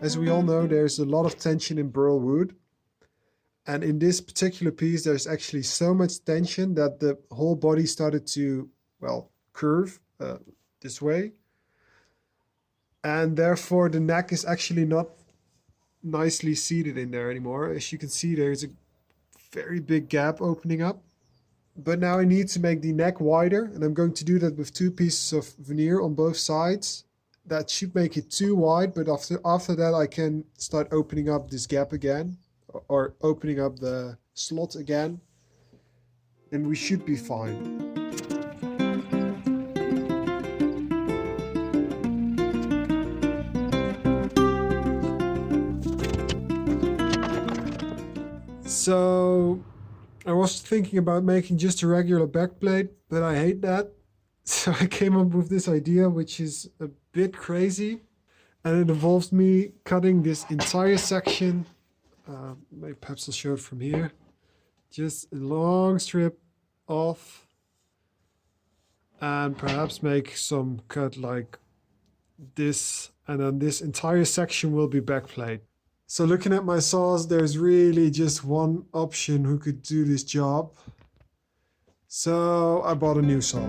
As we all know, there's a lot of tension in burl wood. And in this particular piece, there's actually so much tension that the whole body started to, well, curve this way. And therefore the neck is actually not nicely seated in there anymore. As you can see, there's a very big gap opening up. But now I need to make the neck wider, and I'm going to do that with 2 pieces of veneer on both sides. That should make it too wide, but after that I can start opening up this gap again, or opening up the slot again, and we should be fine. So I was thinking about making just a regular backplate, but I hate that. So I came up with this idea, which is a bit crazy, and it involves me cutting this entire section. Maybe perhaps I'll show it from here. Just a long strip off, and perhaps make some cut like this, and then this entire section will be backplate. So looking at my saws, there's really just one option who could do this job. So I bought a new saw.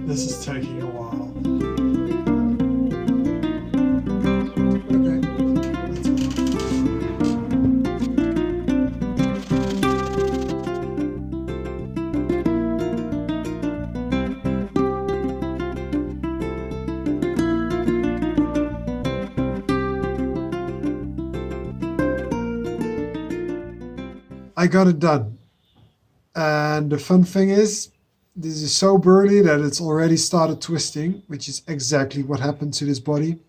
This is taking a while. Okay. I got it done. And the fun thing is, this is so burly that it's already started twisting, which is exactly what happened to this body.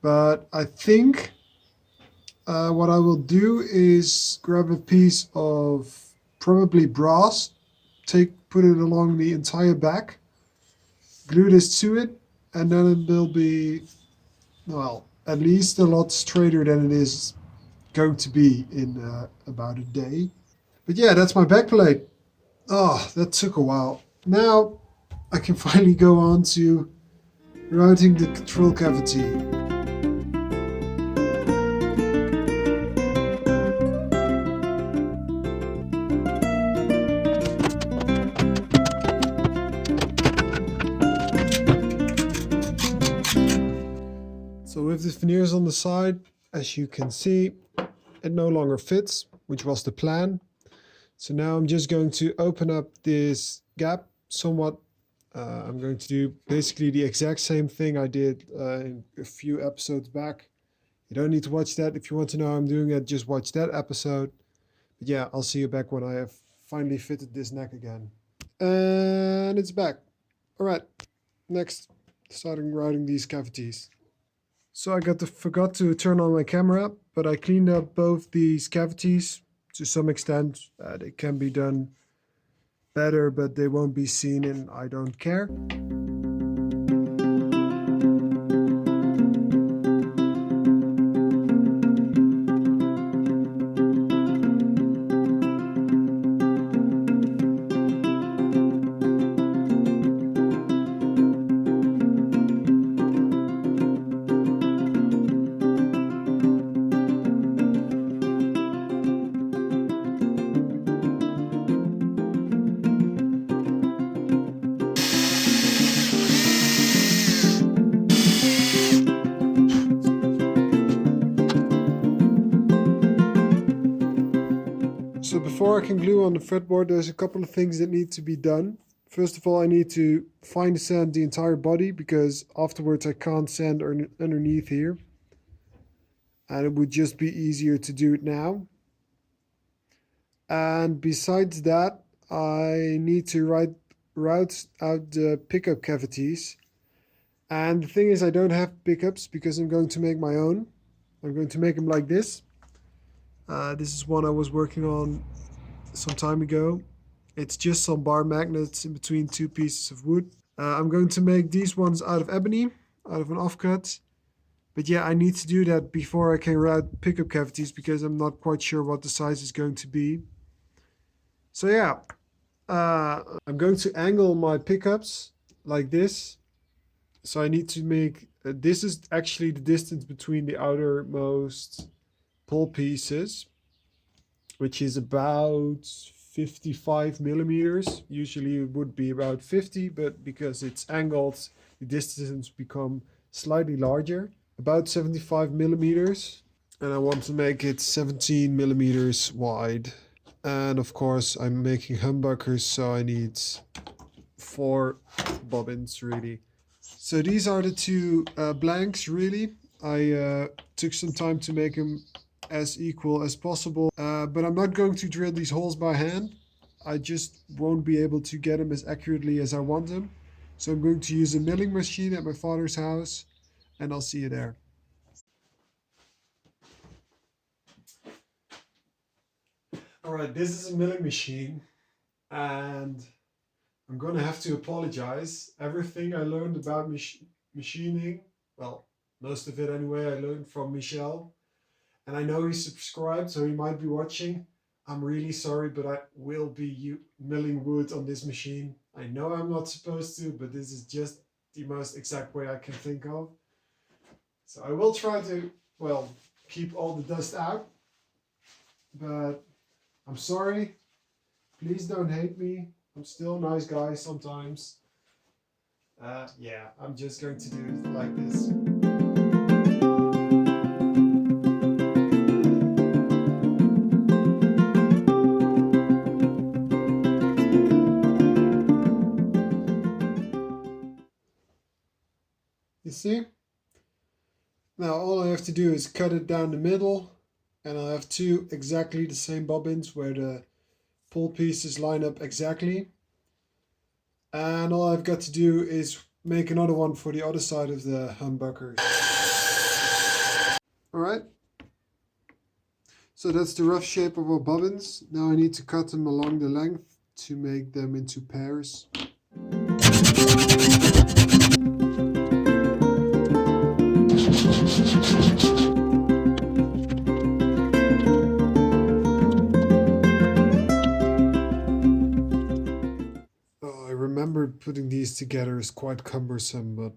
But I think what I will do is grab a piece of probably brass, put it along the entire back, glue this to it, and then it will be, well, at least a lot straighter than it is going to be in about a day. But yeah, that's my backplate. Oh, that took a while. Now I can finally go on to routing the control cavity. So with the veneers on the side, as you can see, it no longer fits, which was the plan. So now I'm just going to open up this gap somewhat. I'm going to do basically the exact same thing I did in a few episodes back. You don't need to watch that. If you want to know how I'm doing it, just watch that episode. But yeah, I'll see you back when I have finally fitted this neck again. And it's back. All right, next, starting routing these cavities. So I forgot to turn on my camera, but I cleaned up both these cavities. To some extent, they can be done better, but they won't be seen, and I don't care. So before I can glue on the fretboard, there's a couple of things that need to be done. First of all, I need to fine sand the entire body, because afterwards I can't sand underneath here. And it would just be easier to do it now. And besides that, I need to route out the pickup cavities. And the thing is, I don't have pickups because I'm going to make my own. I'm going to make them like this. This is one I was working on some time ago. It's just some bar magnets in between two pieces of wood. I'm going to make these ones out of ebony, out of an offcut. But yeah, I need to do that before I can route pickup cavities because I'm not quite sure what the size is going to be. So yeah, I'm going to angle my pickups like this. So I need to make, this is actually the distance between the outermost pole pieces, which is about 55 millimeters. Usually it would be about 50, but because it's angled, the distance become slightly larger, about 75 millimeters. And I want to make it 17 millimeters wide. And of course I'm making humbuckers, so I need 4 bobbins really. So these are the two blanks really. I took some time to make them as equal as possible, but I'm not going to drill these holes by hand. I just won't be able to get them as accurately as I want them. So I'm going to use a milling machine at my father's house, and I'll see you there. Alright, this is a milling machine, and I'm gonna have to apologize. Everything I learned about machining, well, most of it anyway, I learned from Michel. And I know he's subscribed, so he might be watching. I'm really sorry, but I will be milling wood on this machine. I know I'm not supposed to, but this is just the most exact way I can think of. So I will try to, well, keep all the dust out. But I'm sorry. Please don't hate me. I'm still a nice guy sometimes. Yeah, I'm just going to do it like this. You see? Now all I have to do is cut it down the middle, and I'll have 2 exactly the same bobbins where the pole pieces line up exactly. And all I've got to do is make another one for the other side of the humbucker. Alright. So that's the rough shape of our bobbins. Now I need to cut them along the length to make them into pairs. I remember putting these together is quite cumbersome, but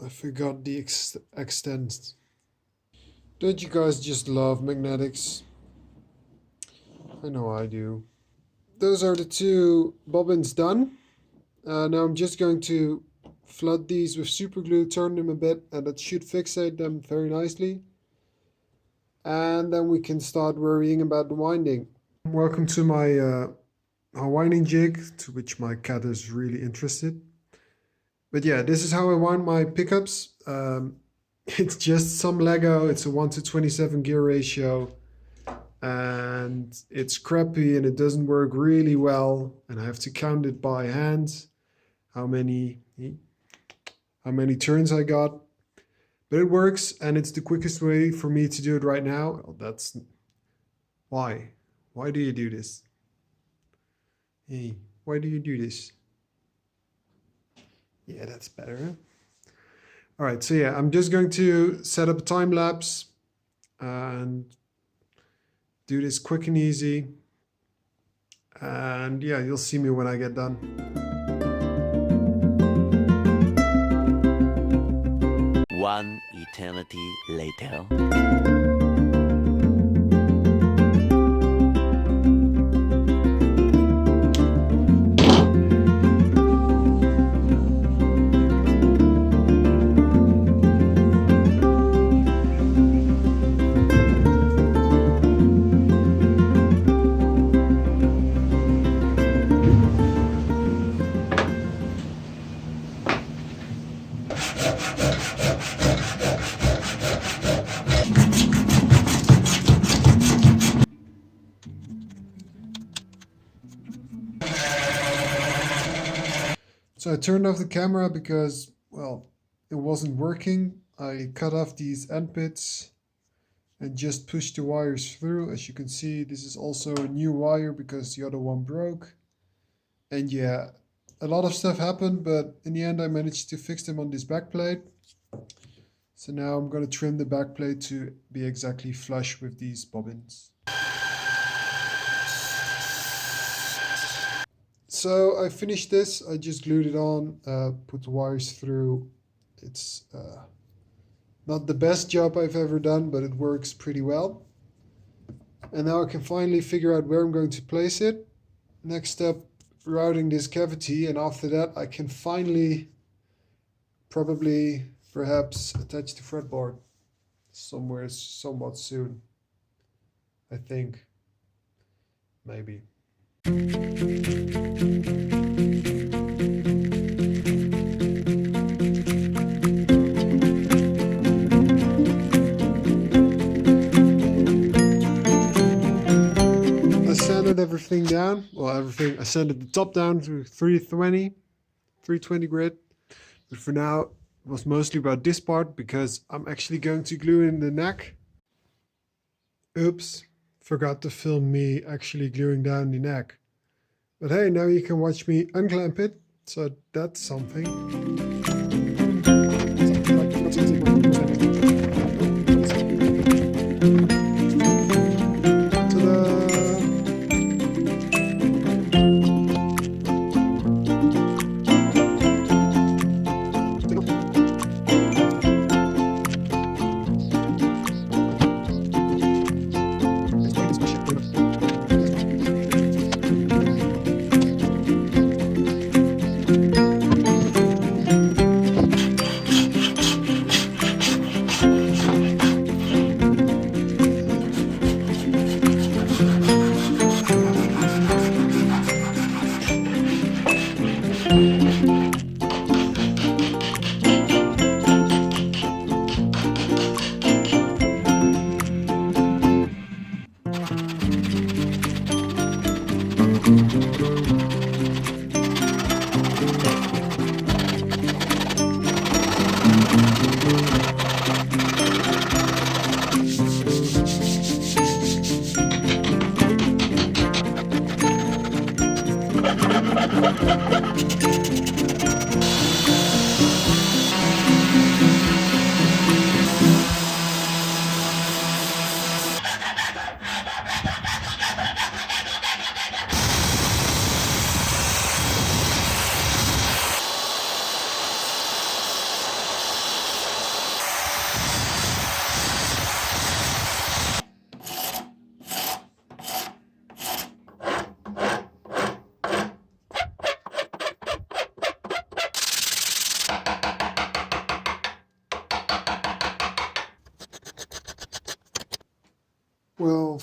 I forgot the extent. Don't you guys just love magnetics? I know I do. Those are the 2 bobbins done. Now I'm just going to flood these with super glue, turn them a bit, and that should fixate them very nicely. And then we can start worrying about the winding. Welcome to my winding jig, to which my cat is really interested. But yeah, this is how I wind my pickups. It's just some Lego. It's a 1:27 gear ratio, and it's crappy and it doesn't work really well, and I have to count it by hand how many turns I got. But it works, and it's the quickest way for me to do it right now. Well, that's why do you do this? Hey, why do you do this? Yeah, that's better. All right, so yeah, I'm just going to set up a time lapse and do this quick and easy. And yeah, you'll see me when I get done. One eternity later. So I turned off the camera because, well, it wasn't working. I cut off these end bits and just push the wires through. As you can see, this is also a new wire because the other one broke. And yeah, a lot of stuff happened, but in the end I managed to fix them on this back plate. So now I'm going to trim the back plate to be exactly flush with these bobbins. So I finished this, I just glued it on, put the wires through. It's not the best job I've ever done, but it works pretty well. And now I can finally figure out where I'm going to place it. Next step, routing this cavity, and after that I can finally, perhaps attach the fretboard somewhere somewhat soon. I think. Maybe. Everything down. Well, everything. I sanded the top down to 320 grit. But for now, it was mostly about this part because I'm actually going to glue in the neck. Oops, forgot to film me actually gluing down the neck. But hey, now you can watch me unclamp it. So that's something. Well,